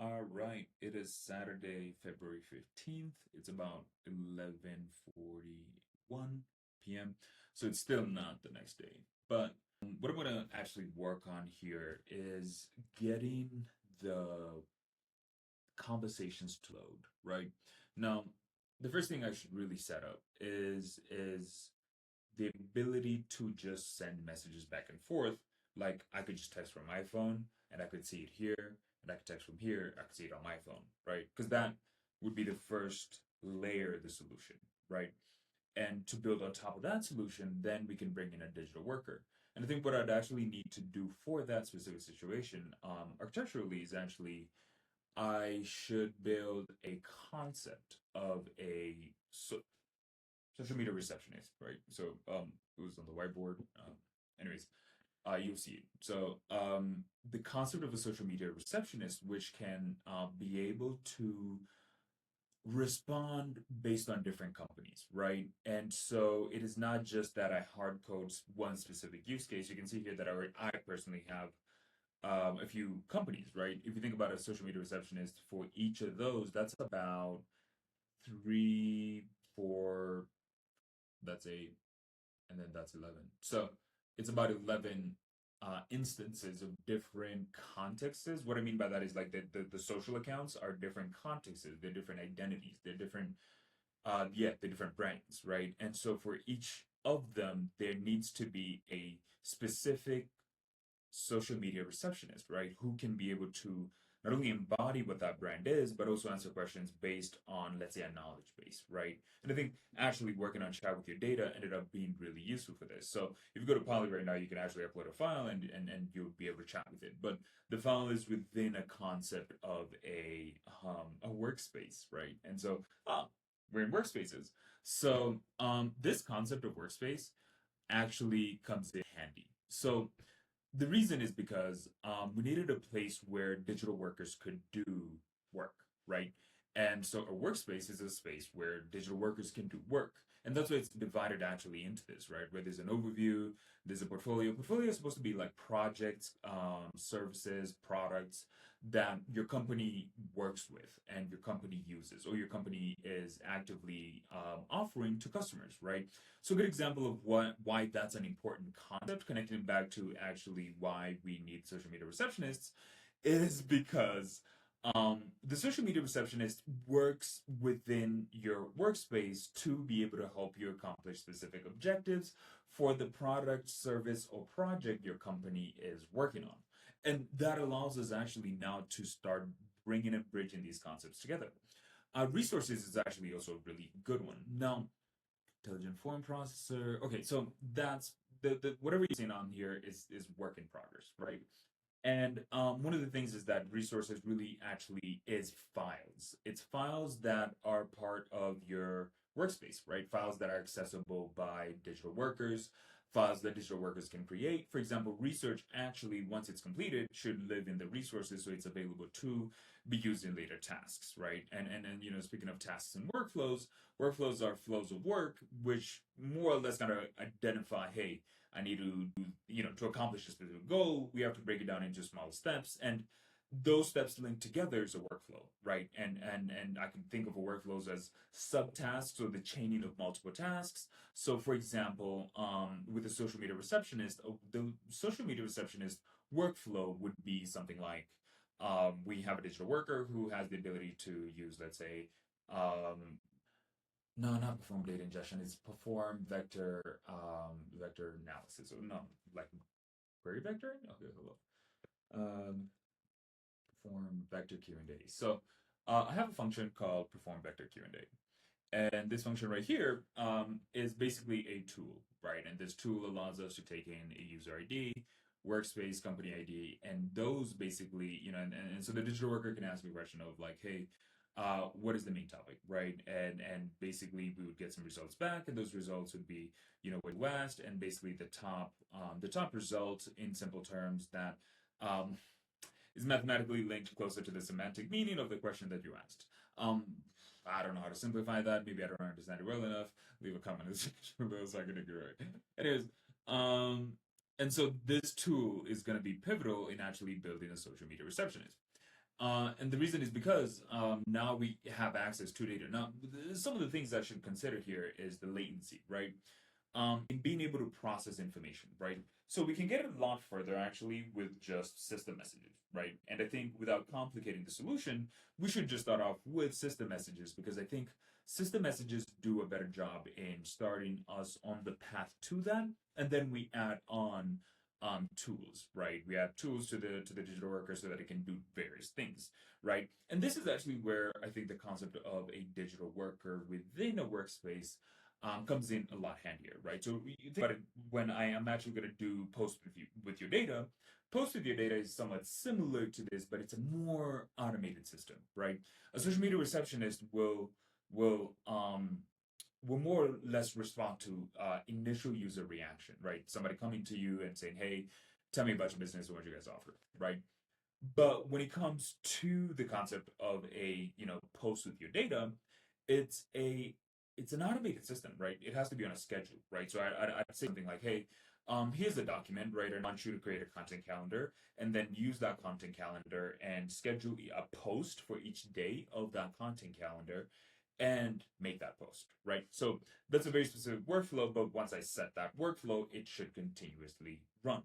All right, it is Saturday, February 15th. It's about 11:41 p.m. So it's still not the next day. But what I'm going to actually work on here is getting the conversations to load, right? Now, the first thing I should really set up is the ability to just send messages back and forth. Like I could just text from my phone and I could see it here, and I could text from here, I could see it on my phone, right? Because that would be the first layer of the solution, right? And to build on top of that solution, then we can bring in a digital worker. And I think what I'd actually need to do for that specific situation, architecturally, is actually I should build a concept of a social media receptionist, right? So it was on the whiteboard. Anyways, you'll see it. So the concept of a social media receptionist, which can be able to respond based on different companies, right? And so it is not just that I hard code one specific use case. You can see here that I personally have a few companies, right? If you think about a social media receptionist for each of those, that's about three, four, that's eight, and then that's 11. So it's about 11 instances of different contexts. What I mean by that is like the social accounts are different contexts, they're different identities, they're different, they're different brands, right? And so for each of them, there needs to be a specific social media receptionist, right? Who can be able to not only embody what that brand is, but also answer questions based on, let's say, a knowledge base, right? And I think actually working on chat with your data ended up being really useful for this. So if you go to Poly right now, you can actually upload a file and you'll be able to chat with it. But the file is within a concept of a workspace, right? And so we're in workspaces. So this concept of workspace actually comes in handy. So the reason is because we needed a place where digital workers could do work, right? And so a workspace is a space where digital workers can do work. And that's why it's divided actually into this, right? Where there's an overview, there's a portfolio. Portfolio is supposed to be like projects, services, products that your company works with and your company uses, or your company is actively offering to customers, right? So a good example of why that's an important concept, connecting back to actually why we need social media receptionists, is because the social media receptionist works within your workspace to be able to help you accomplish specific objectives for the product, service, or project your company is working on. And that allows us actually now to start bringing and bridging these concepts together. Resources is actually also a really good one. Now, intelligent form processor. Okay, so that's the whatever you're seeing on here is work in progress, right? And one of the things is that resources really actually is files. It's files that are part of your workspace, right? Files that are accessible by digital workers, files that digital workers can create. For example, research actually, once it's completed, should live in the resources so it's available to be used in later tasks, right? And you know, speaking of tasks and workflows, workflows are flows of work, which more or less kind of identify, hey, I need to, you know, to accomplish a specific goal, we have to break it down into small steps. And those steps linked together is a workflow, right? And I can think of a workflows as subtasks or the chaining of multiple tasks. So for example, with a social media receptionist, the social media receptionist workflow would be something like we have a digital worker who has the ability to use, let's say, um, no, not perform data ingestion. It's perform vector analysis. Or no, like query vectoring. Okay, hold on. Perform vector Q&A. So I have a function called perform vector Q&A, and this function right here is basically a tool, right? And this tool allows us to take in a user ID, workspace, company ID, and those basically, you know, and so the digital worker can ask me a question of like, hey, what is the main topic, right? And basically we would get some results back, and those results would be, you know, west, and basically the top result in simple terms that um, is mathematically linked closer to the semantic meaning of the question that you asked. I don't know how to simplify that. Maybe I don't understand it well enough. Leave a comment in the section below so I can agree. Anyways, um, and so this tool is going to be pivotal in actually building a social media receptionist. And the reason is because now we have access to data. Now, some of the things I should consider here is the latency, right? In being able to process information, right? So we can get a lot further actually with just system messages, right? And I think without complicating the solution, we should just start off with system messages because I think system messages do a better job in starting us on the path to that, and then we add on tools, right? We add tools to the digital worker so that it can do various things, right? And this is actually where I think the concept of a digital worker within a workspace comes in a lot handier, right? So you think about it when I am actually going to do post with your data. Post with your data is somewhat similar to this, but it's a more automated system, right? A social media receptionist will will more or less respond to initial user reaction, right? Somebody coming to you and saying, "Hey, tell me about your business and what you guys offer," right? But when it comes to the concept of a post with your data, it's a it's an automated system, right? It has to be on a schedule, right? So I'd say something like, hey, here's a document, right? I want you to create a content calendar and then use that content calendar and schedule a post for each day of that content calendar and make that post, right? So that's a very specific workflow, but once I set that workflow, it should continuously run.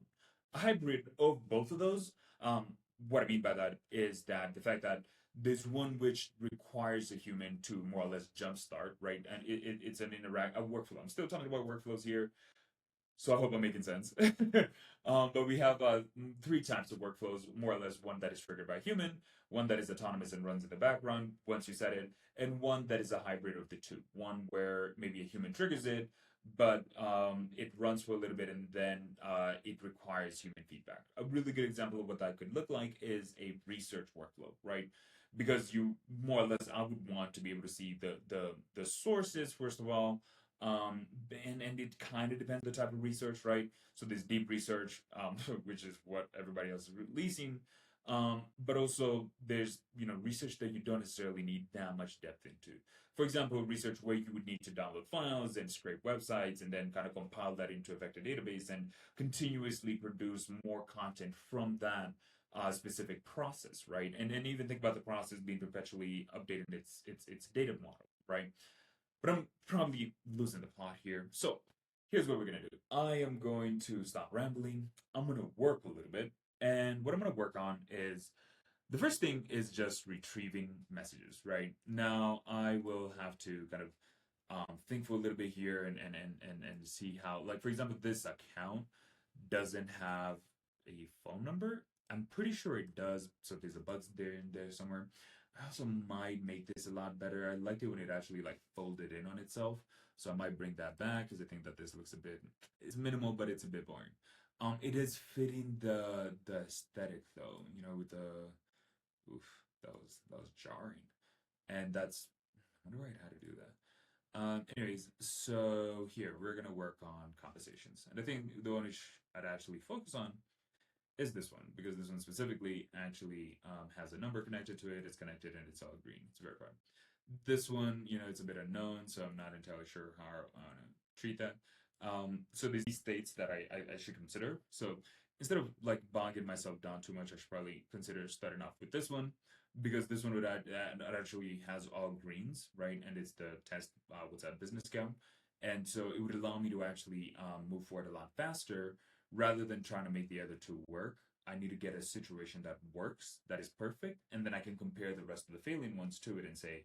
A hybrid of both of those. What I mean by that is that the fact that there's one which requires a human to more or less jumpstart, right? And it's a workflow. I'm still talking about workflows here, so I hope I'm making sense. But we have three types of workflows, more or less one that is triggered by a human, one that is autonomous and runs in the background once you set it, and one that is a hybrid of the two. One where maybe a human triggers it, but it runs for a little bit and then it requires human feedback. A really good example of what that could look like is a research workflow, right? Because you more or less, I would want to be able to see the sources first of all, and it kind of depends on the type of research, right? So there's deep research, which is what everybody else is releasing, but also there's research that you don't necessarily need that much depth into. For example, research where you would need to download files and scrape websites and then kind of compile that into a vector database and continuously produce more content from that specific process, right? And then even think about the process being perpetually updating its data model, right? But I'm probably losing the plot here. So here's what we're gonna do. I am going to stop rambling. I'm gonna work a little bit. And what I'm gonna work on is the first thing is just retrieving messages, right? Now I will have to kind of think for a little bit here and see how, like, for example, this account doesn't have a phone number. I'm pretty sure it does. So there's a bug there in there somewhere. I also might make this a lot better. I liked it when it actually like folded in on itself. So I might bring that back because I think that this looks a bit, it's minimal, but it's a bit boring. It is fitting the aesthetic though, with the oof, that was jarring. And that's I wonder why I had to do that. Anyways, so here we're gonna work on conversations, and I think the one which I'd actually focus on is this one because this one specifically actually has a number connected to it. It's connected and it's all green. It's verified. This one, it's a bit unknown, so I'm not entirely sure how I want to treat that. So there's these states that I should consider. So instead of like bogging myself down too much, I should probably consider starting off with this one because this one would actually has all greens, right? And it's the test what's that business count, and so it would allow me to actually move forward a lot faster rather than trying to make the other two work. I need to get a situation that works, that is perfect, and then I can compare the rest of the failing ones to it and say,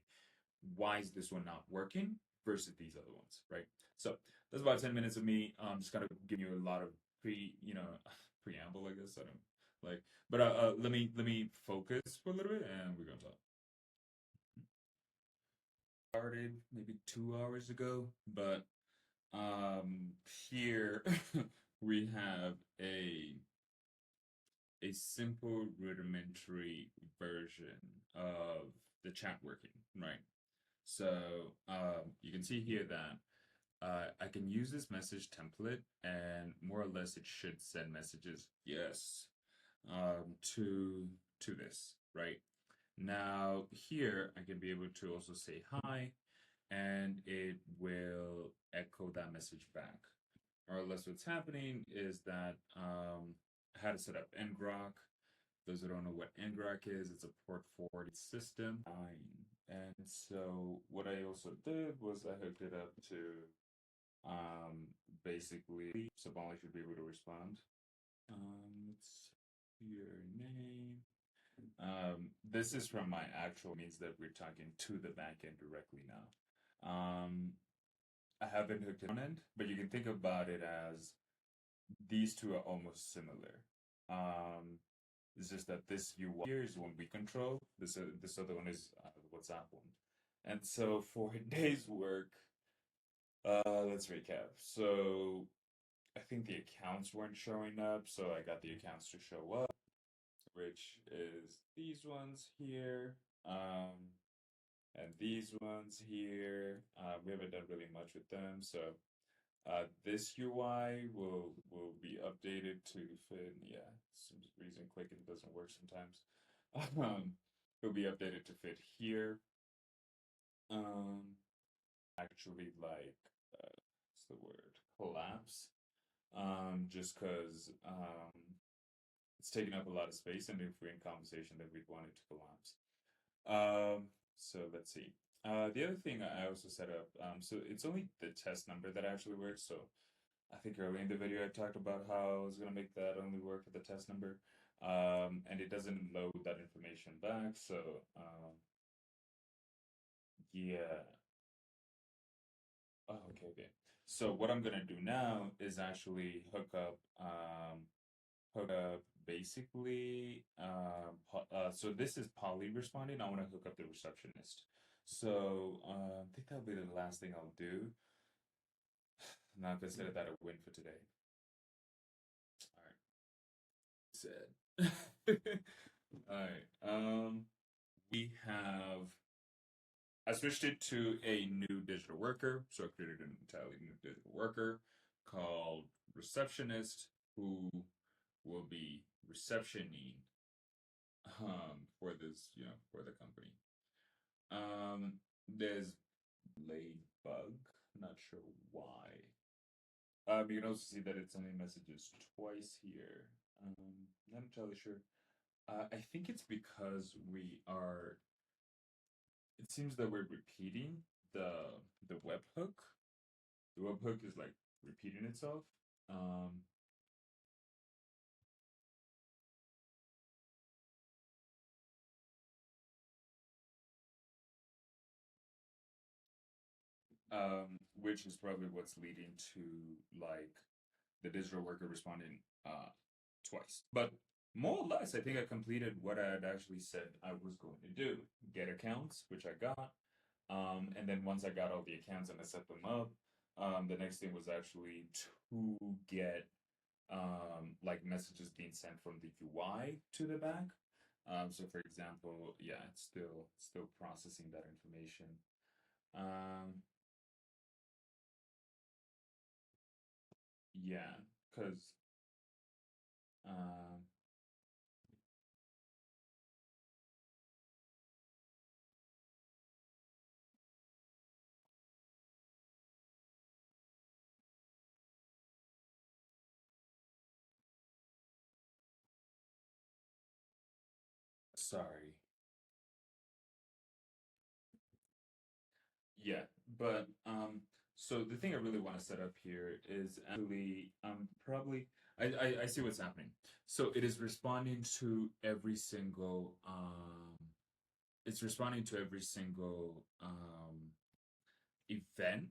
why is this one not working versus these other ones, right? So that's about 10 minutes of me just kind of giving you a lot of preamble, I guess. I don't like, but let me focus for a little bit and we're gonna talk. Started maybe 2 hours ago, but um here we have a simple rudimentary version of the chat working, right? So you can see here that I can use this message template and more or less it should send messages, yes, to this, right? Now here I can be able to also say hi and it will echo that message back. More or less what's happening is that I had to set up ngrok Those who don't know what ngrok is, it's a port forwarding system. And so what I also did was I hooked it up to um, basically someone should be able to respond. It's your name. This is from my actual means that we're talking to the backend directly now. I haven't hooked it on end, but you can think about it as these two are almost similar. Um, it's just that this UI here is one we control. This other one is the WhatsApp one. And so for a day's work, let's recap. So I think the accounts weren't showing up, so I got the accounts to show up, which is these ones here, and these ones here. We haven't done really much with them, so this UI will be updated to fit. Yeah, some reason clicking doesn't work sometimes. It'll be updated to fit here. Um, actually, like, what's the word? Collapse. Just because it's taking up a lot of space, and if we're in conversation, then we'd want it to collapse. So let's see. The other thing I also set up, so it's only the test number that actually works. So I think early in the video I talked about how I was gonna make that only work for the test number, and it doesn't load that information back. So yeah. Oh, okay, okay. So what I'm gonna do now is actually hook up basically so this is Polly responding. I want to hook up the receptionist. So I think that'll be the last thing I'll do. Now consider that a win for today. All right. Said. All right. We have I switched it to a new digital worker. So I created an entirely new digital worker called Receptionist, who will be receptioning for this, for the company. There's laid bug, not sure why. You can also see that it's sending messages twice here. Not entirely sure. I think it's because it seems that we're repeating the webhook. The webhook is like repeating itself. Um, which is probably what's leading to like the digital worker responding twice. But more or less, I think I completed what I had actually said I was going to do. Get accounts, which I got. And then once I got all the accounts and I set them up, the next thing was actually to get like messages being sent from the UI to the back. So for example, yeah, it's still processing that information. Um, yeah, because um, sorry. Yeah, but so the thing I really want to set up here is actually probably I see what's happening. So it is responding to every single it's responding to every single event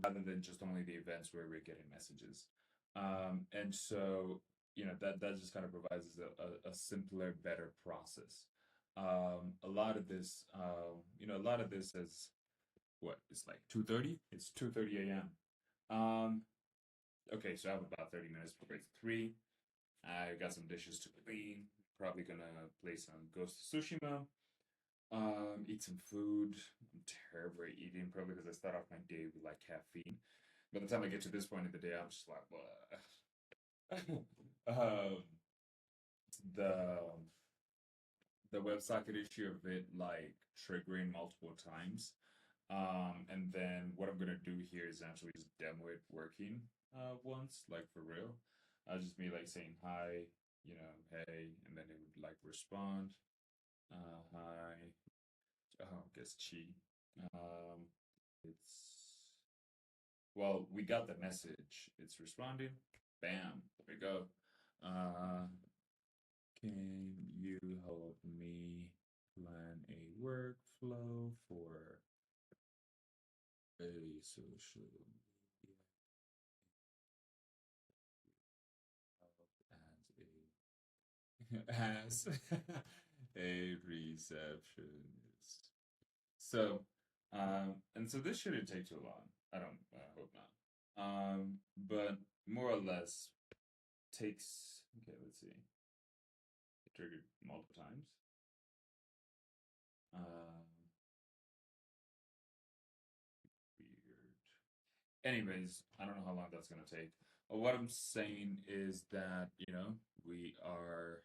rather than just only the events where we're getting messages. And so that just kind of provides us a simpler, better process. A lot of this a lot of this is what it's like 2:30. It's 2:30 a.m. Um, okay, so I have about 30 minutes before it's 3. I got some dishes to clean. Probably gonna play some Ghost of Tsushima. Eat some food. I'm terrible at eating, probably because I start off my day with like caffeine. By the time I get to this point in the day, I'm just like, um, the the WebSocket issue of it like triggering multiple times. And then what I'm gonna do here is actually just demo it working once, like for real. Just me like saying hi. hey, and then it would like respond, hi, oh, I guess chi. Um, it's well, we got the message. It's responding. Bam, there we go. Uh, can you help me plan a workflow for a social media as a receptionist? So, and so this shouldn't take too long. I hope not. But more or less takes, okay, let's see. It triggered multiple times. Um, Weird. Anyways, I don't know how long that's gonna take. What I'm saying is that, we are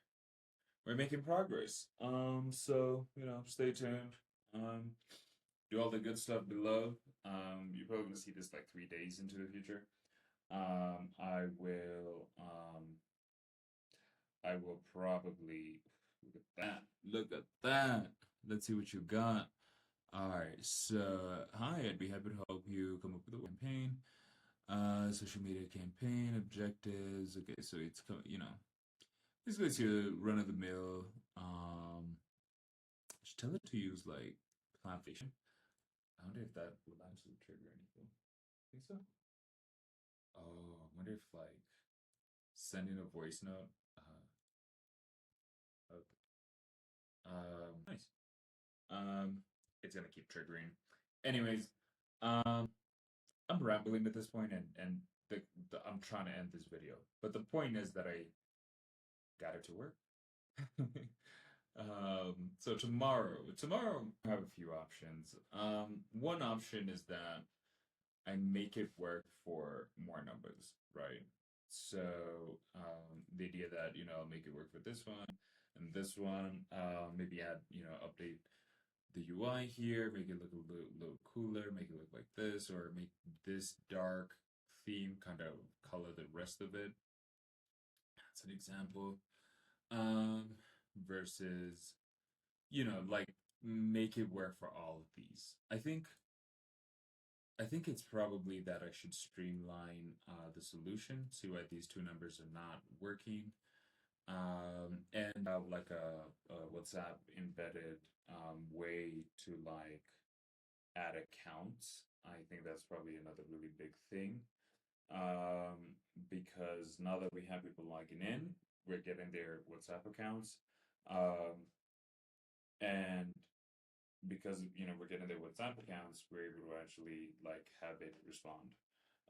we're making progress. So, stay tuned. Um, do all the good stuff below. You're probably gonna see this like 3 days into the future. I will probably look at that. Look at that. Let's see what you got. All right. So, hi, I'd be happy to help you come up with a campaign. Social media campaign objectives. Okay, so it's basically it's your run of the mill. Just tell it to use like plantation. I wonder if that will actually trigger anything. Think so? Oh, I wonder if like sending a voice note. Okay. Nice. Um, it's gonna keep triggering. Anyways, I'm rambling at this point, and I'm trying to end this video. But the point is that I got it to work. So tomorrow I have a few options. One option is that I make it work for more numbers, right? So the idea that I'll make it work for this one and this one. Maybe add update the UI here, make it look a little cooler, make it look like this, or make this dark theme kind of color the rest of it. That's an example. Um, Versus, like make it work for all of these. I think it's probably that I should streamline the solution, see why these two numbers are not working, and have like a WhatsApp embedded way to like add accounts. I think that's probably another really big thing. Because now that we have people logging in, we're getting their WhatsApp accounts. Um, and because we're getting their WhatsApp accounts, we're able to actually like have it respond.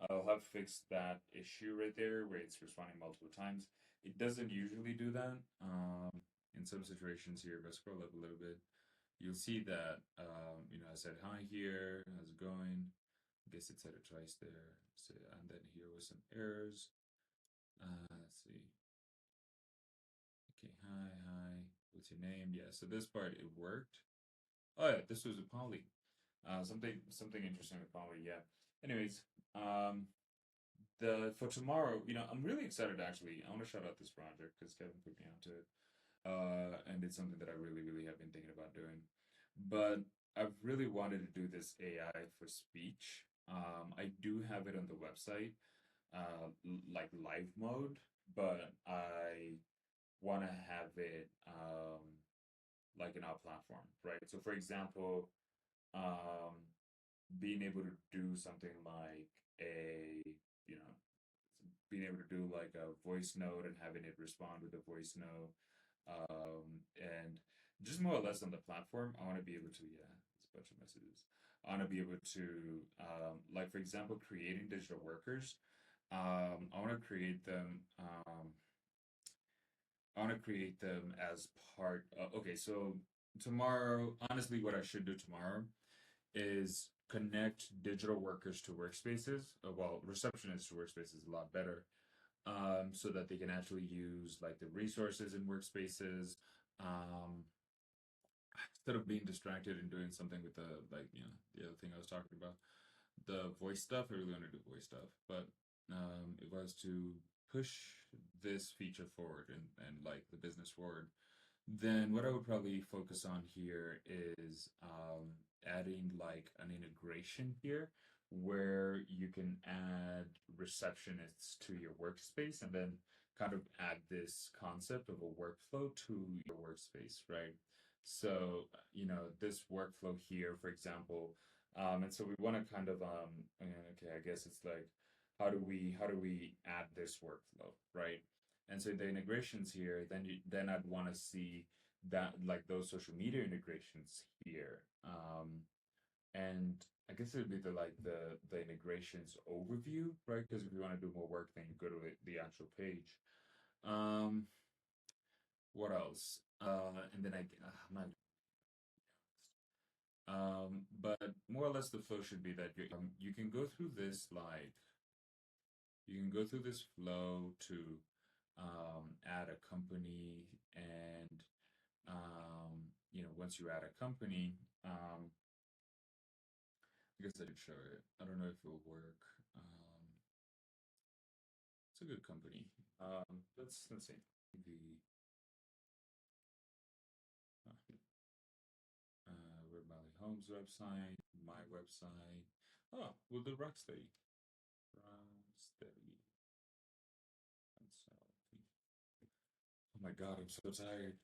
I'll have fixed that issue right there where it's responding multiple times. It doesn't usually do that. In some situations here, if I scroll up a little bit, you'll see that I said hi here, how's it going? I guess it said it twice there. So, and then here was some errors. Let's see. Okay, hi. What's your name? Yeah, so this part it worked. Oh yeah, this was a poly. Something interesting with poly. Yeah. Anyways, the for tomorrow, I'm really excited actually. I want to shout out this project because Kevin put me onto it. And it's something that I really, really have been thinking about doing. But I've really wanted to do this AI for speech. I do have it on the website, like live mode, but I want to have it like in our platform, right? So, for example, um, being able to do something like you know, being able to do like a voice note and having it respond with a voice note, and just more or less on the platform, I want to be able to, yeah, it's a bunch of messages. I want to be able to, like for example, creating digital workers. I want to create them. I want to create them as part. Okay, so tomorrow, honestly, what I should do tomorrow is connect digital workers to workspaces. Well, receptionists to workspaces is a lot better, so that they can actually use like the resources in workspaces. Um, Instead of being distracted and doing something with the like the other thing I was talking about, the voice stuff. I really want to do voice stuff, but if I was to push this feature forward and like the business forward, then what I would probably focus on here is adding like an integration here where you can add receptionists to your workspace and then kind of add this concept of a workflow to your workspace, right? So, this workflow here, for example, and so we want to kind of okay, I guess it's like how do we add this workflow, right? And so the integrations here, then I'd want to see that like those social media integrations here. And I guess it would be the integrations overview, right? Because if you want to do more work, then you go to the actual page. Um, what else? And then I'm not but more or less the flow should be that you can go through this like you can go through this flow to add a company and once you add a company, I guess I did show it. I don't know if it'll work. It's a good company. Let's see the Web Valley Homes website, my website. Oh, we'll do Rocksteady. Rocksteady Consulting. Oh my God, I'm so tired.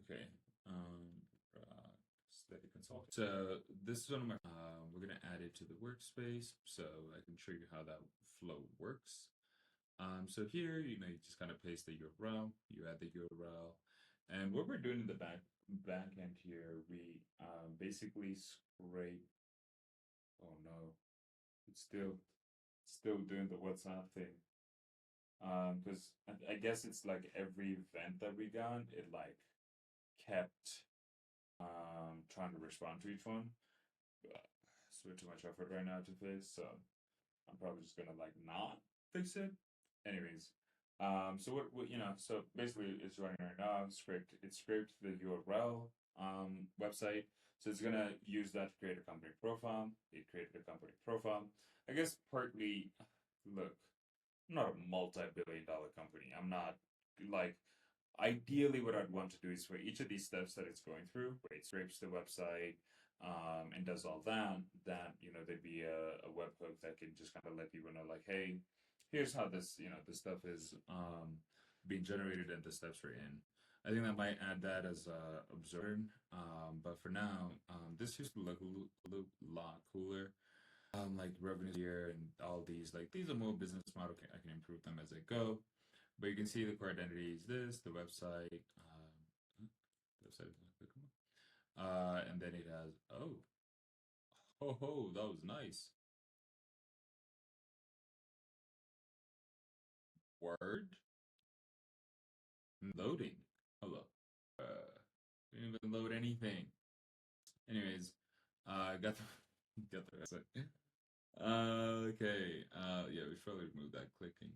Okay. Steady Consulting. So this is one of my. We're gonna add it to the workspace, so I can show you how that flow works. So here, you just kind of paste the URL. You add the URL, and what we're doing in the back end here, we basically scrape. Oh no, it's still doing the WhatsApp thing. Because I guess it's like every event that we got, it like kept trying to respond to each one. It's way too much effort right now to fix, so I'm probably just gonna like not fix it. Anyways, so so basically it's running right now. It scraped the URL website, so it's gonna use that to create a company profile. It created a company profile. I guess partly, look, I'm not a multi-billion-dollar company. I'm not like ideally what I'd want to do is for each of these steps that it's going through, where it scrapes the website and does all that there'd be a webhook that can just kind of let people know like, hey, here's how this stuff is being generated and the steps we're in. I think that might add that as a observer. But for now, this used to look a lot cooler. Like revenue here and all these are more business model. I can improve them as I go. But you can see the core identity is this, the website. The website is not clickable. And then it has that was nice. Word loading. Hello. Didn't even load anything. Anyways, got the got the website. Okay. Yeah, we should probably remove that clicking.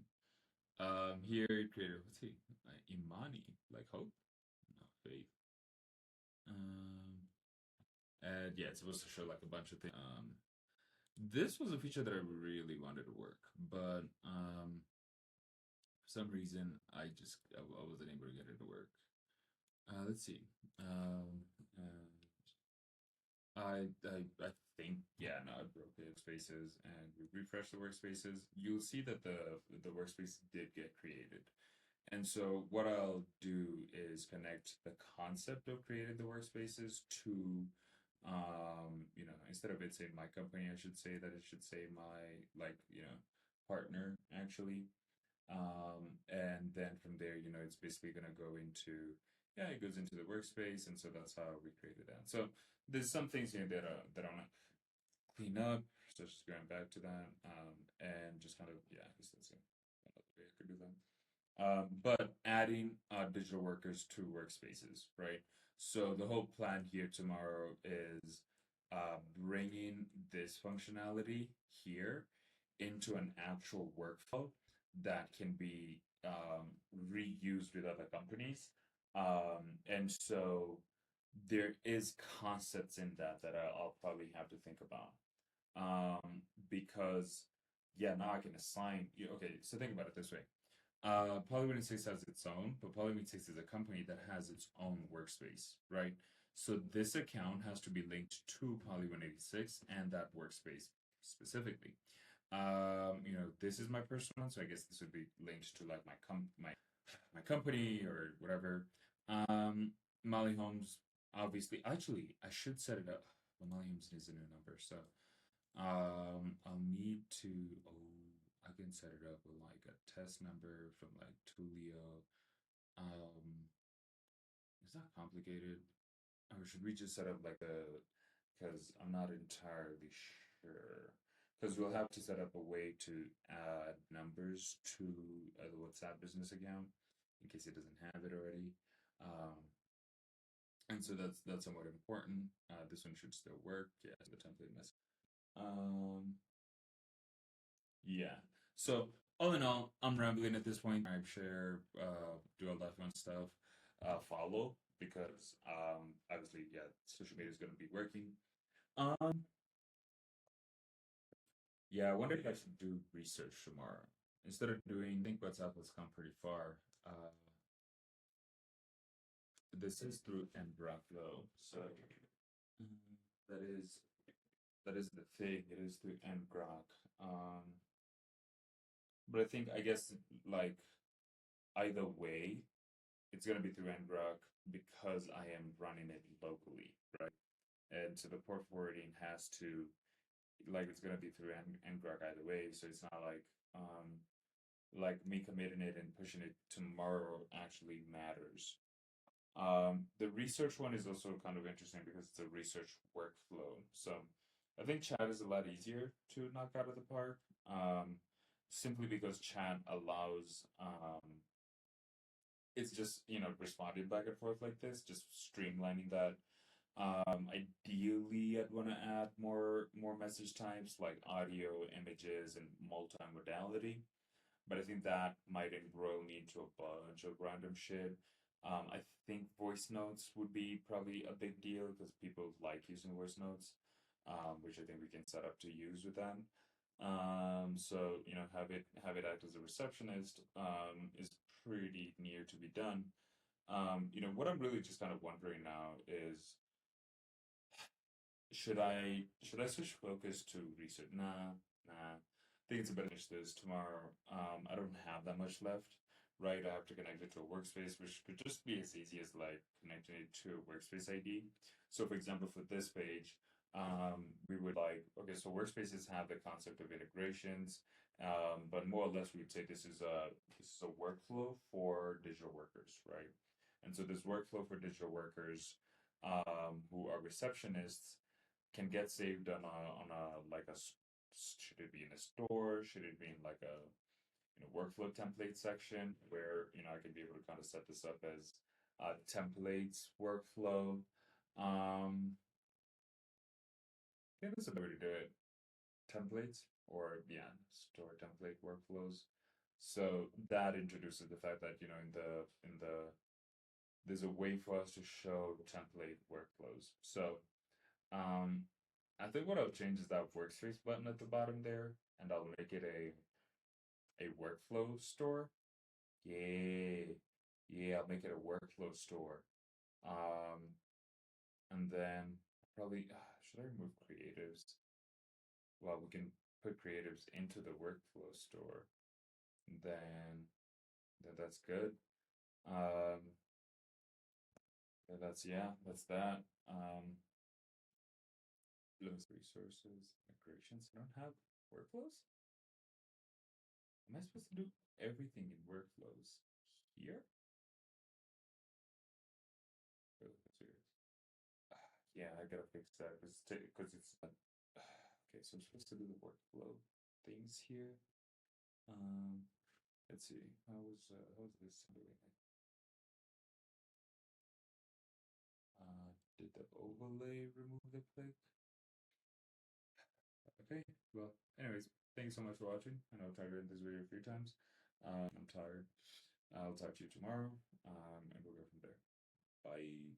Here creator. What's he? Imani, like hope, no faith. Um, and yeah, it's supposed to show like a bunch of things. This was a feature that I really wanted to work, but for some reason I wasn't able to get it to work. Let's see. I think no, I broke the workspaces and we refresh the workspaces. You'll see that the workspace did get created. And so what I'll do is connect the concept of creating the workspaces to, instead of it saying my company, I should say that it should say my partner actually. And then from there, it's basically going to go into, yeah, it goes into the workspace. And so that's how we created that. So there's some things here that I want to clean up. So just going back to that, and just kind of, yeah, I guess that's another way I could do that. But adding digital workers to workspaces, right? So the whole plan here tomorrow is bringing this functionality here into an actual workflow that can be reused with other companies. And so there is concepts in that I'll probably have to think about because yeah, now I can assign. Okay, so think about it this way. Poly86 has its own, but Poly86 is a company that has its own workspace, right? So this account has to be linked to Poly186 and that workspace specifically. This is my personal one, so I guess this would be linked to like my company or whatever. Um, Molly Holmes, obviously. Actually, I should set it up. Well, Molly Holmes is a new number, so I'll need to. Oh, I can set it up with like a test number from like Tulio. Um, is that complicated? Or should we just set up like a? Because I'm not entirely sure. Because we'll have to set up a way to add numbers to the WhatsApp business account in case it doesn't have it already. Um, and so that's somewhat important. This one should still work. Yeah, the template mess. Um, yeah. So all in all, I'm rambling at this point. I share, do all that fun stuff. Follow because obviously, yeah, social media is going to be working. Um, yeah, I wonder if I should do research tomorrow instead of doing. I think WhatsApp has come pretty far. This is through ngrok though, so that is that is the thing. It is through ngrok. But I guess like either way, it's gonna be through ngrok because I am running it locally, right? And so the port forwarding has to like it's gonna be through ngrok either way. So it's not like me committing it and pushing it tomorrow actually matters. The research one is also kind of interesting because it's a research workflow. So I think chat is a lot easier to knock out of the park. Simply because chat allows it's just responding back and forth like this, just streamlining that. Ideally, I'd want to add more message types like audio, images, and multimodality. But I think that might embroil me into a bunch of random shit. I think voice notes would be probably a big deal because people like using voice notes, which I think we can set up to use with them. So have it act as a receptionist is pretty near to be done. What I'm really just kind of wondering now is should I switch focus to research? Nah. I think it's better to finish this tomorrow. I don't have that much left, right? I have to connect it to a workspace, which could just be as easy as like connecting it to a workspace ID. So, for example, for this page, we would like okay, so workspaces have the concept of integrations, but more or less we would say this is a workflow for digital workers, right? And so this workflow for digital workers who are receptionists can get saved on a like a should it be in a store? Should it be in like a workflow template section where I can be able to kind of set this up as templates workflow. Yeah, that's a better way to do it. Templates or yeah, store template workflows. So that introduces the fact that in the there's a way for us to show template workflows. So um, I think what I'll change is that workspace button at the bottom there, and I'll make it a workflow store. Yeah, yeah, I'll make it a workflow store. Um, and then probably should I remove creatives? Well, we can put creatives into the workflow store. Then that's good. Um, that's that. Loans resources, migrations. I don't have workflows. Am I supposed to do everything in workflows here? Oh, that's weird. Yeah, I gotta fix that because it's okay. So I'm supposed to do the workflow things here. Um, let's see. How's this doing? Did the overlay remove the click? Okay. Well, anyways, thanks so much for watching. I know I've tried to end this video a few times. I'm tired. I'll talk to you tomorrow. And we'll go from there. Bye.